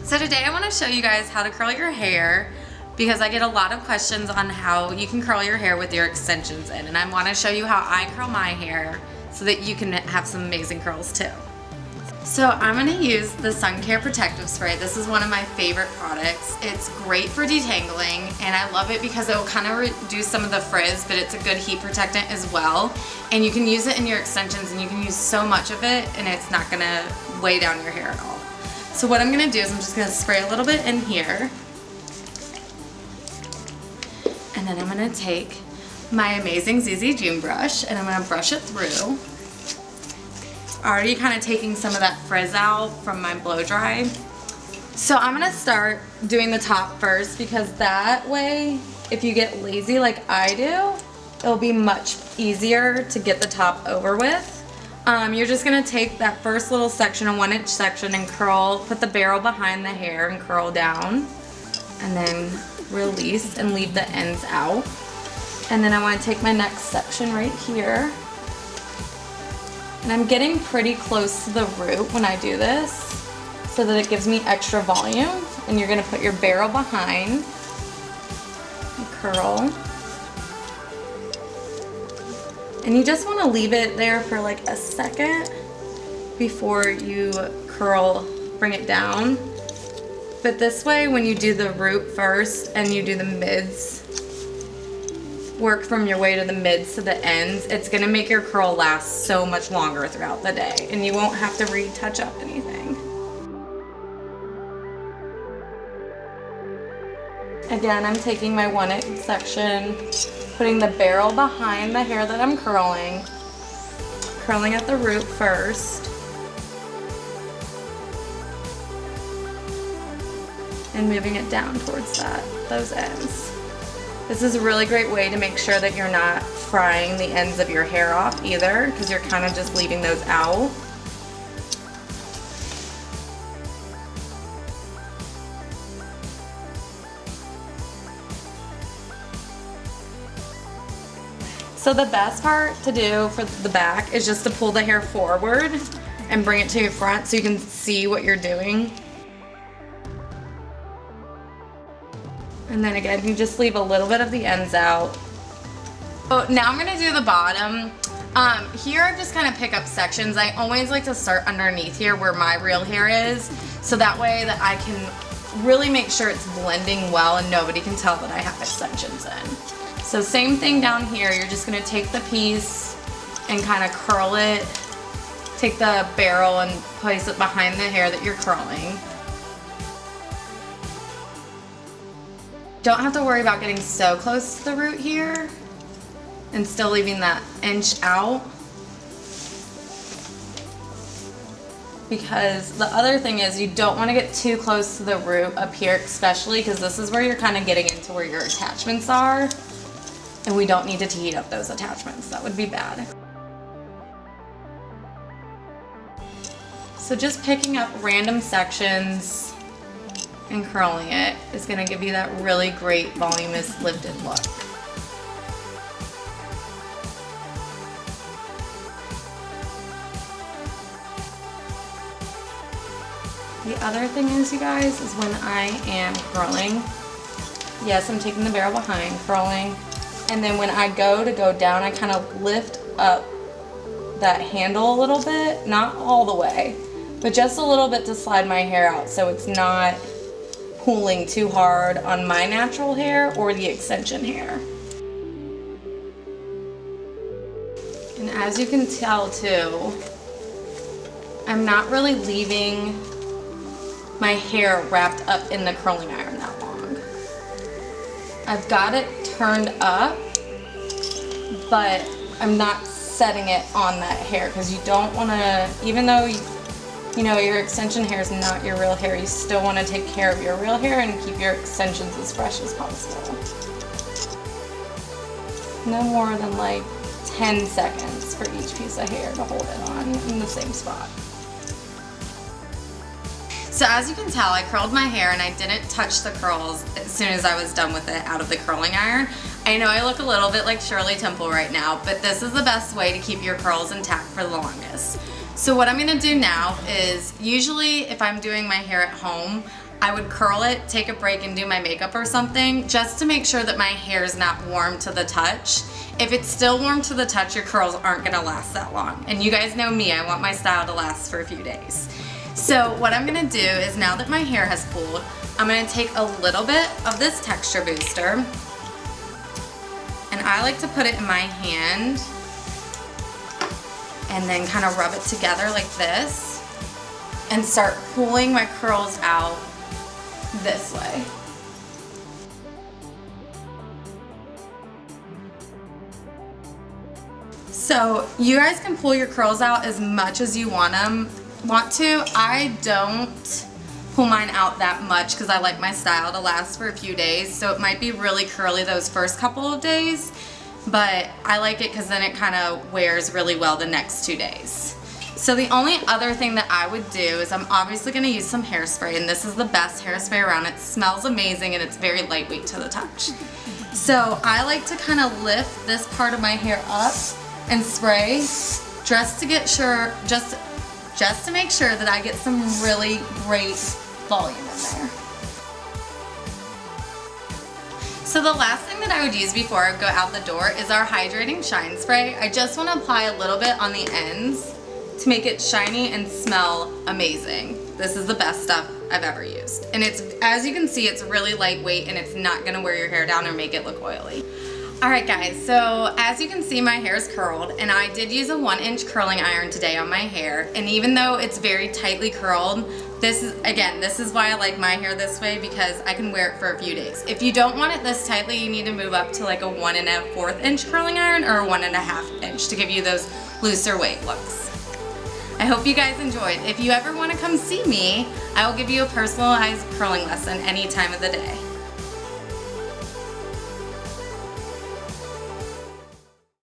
So today I want to show you guys how to curl your hair because I get a lot of questions on how you can curl your hair with your extensions in, and I want to show you how I curl my hair so that you can have some amazing curls too. So I'm going to use the Sun Care Protective Spray. This is one of my favorite products. It's great for detangling, and I love it because it will kind of reduce some of the frizz, but it's a good heat protectant as well. And you can use it in your extensions, and you can use so much of it, and it's not going to weigh down your hair at all. So what I'm going to do is I'm just going to spray a little bit in here, and then I'm going to take my amazing ZZ June brush, and I'm going to brush it through. Already kind of taking some of that frizz out from my blow dry. So I'm going to start doing the top first because that way, if you get lazy like I do, it'll be much easier to get the top over with. You're just going to take that first little section, a 1-inch section, and curl, put the barrel behind the hair and curl down, and then release and leave the ends out. And then I want to take my next section right here, and I'm getting pretty close to the root when I do this so that it gives me extra volume. And you're going to put your barrel behind and curl. And you just want to leave it there for like a second before you curl, bring it down. But this way, when you do the root first and you do the mids, work from your way to the mids to the ends, it's going to make your curl last so much longer throughout the day, and you won't have to retouch up anything. Again, I'm taking my 1-inch section, putting the barrel behind the hair that I'm curling at the root first, and moving it down towards those ends. This is a really great way to make sure that you're not frying the ends of your hair off either, because you're kind of just leaving those out. So the best part to do for the back is just to pull the hair forward and bring it to your front so you can see what you're doing. And then again, you just leave a little bit of the ends out. So now I'm gonna do the bottom. Here I just kind of pick up sections. I always like to start underneath here where my real hair is, so that way that I can really make sure it's blending well and nobody can tell that I have extensions in. So same thing down here, you're just gonna take the piece and kind of curl it, take the barrel and place it behind the hair that you're curling. Don't have to worry about getting so close to the root here and still leaving that inch out, because the other thing is you don't want to get too close to the root up here, especially because this is where you're kind of getting into where your attachments are, and we don't need to heat up those attachments. That would be bad. So just picking up random sections and curling it is going to give you that really great voluminous lifted look. The other thing is, you guys, is when I am curling, yes, I'm taking the barrel behind, curling, and then when I go down, I kind of lift up that handle a little bit, not all the way, but just a little bit to slide my hair out so it's not pulling too hard on my natural hair or the extension hair. And as you can tell too, I'm not really leaving my hair wrapped up in the curling iron that long. I've got it turned up, but I'm not setting it on that hair, because you don't want to, even though you know your extension hair is not your real hair, you still want to take care of your real hair and keep your extensions as fresh as possible. No more than like 10 seconds for each piece of hair to hold it on in the same spot. So as you can tell, I curled my hair and I didn't touch the curls as soon as I was done with it out of the curling iron. I know I look a little bit like Shirley Temple right now, but this is the best way to keep your curls intact for the longest. So what I'm gonna do now is, usually if I'm doing my hair at home, I would curl it, take a break, and do my makeup or something, just to make sure that my hair is not warm to the touch. If it's still warm to the touch, your curls aren't gonna last that long. And you guys know me, I want my style to last for a few days. So what I'm gonna do is, now that my hair has cooled, I'm gonna take a little bit of this texture booster, and I like to put it in my hand and then kind of rub it together like this and start pulling my curls out this way. So you guys can pull your curls out as much as you want to. I don't pull mine out that much because I like my style to last for a few days, so it might be really curly those first couple of days, but I like it because then it kind of wears really well the next 2 days. So the only other thing that I would do is, I'm obviously going to use some hairspray, and this is the best hairspray around. It smells amazing and it's very lightweight to the touch. So I like to kind of lift this part of my hair up and spray just to get sure, just to make sure that I get some really great volume in there. So the last thing that I would use before I go out the door is our hydrating shine spray. I just want to apply a little bit on the ends to make it shiny and smell amazing. This is the best stuff I've ever used. And it's, as you can see, it's really lightweight and it's not gonna wear your hair down or make it look oily. Alright guys, so as you can see, my hair is curled, and I did use a 1-inch curling iron today on my hair, and even though it's very tightly curled, this is why I like my hair this way, because I can wear it for a few days. If you don't want it this tightly, you need to move up to like a 1 1/4 inch curling iron or a 1 1/2 inch to give you those looser weight looks. I hope you guys enjoyed. If you ever want to come see me, I will give you a personalized curling lesson any time of the day.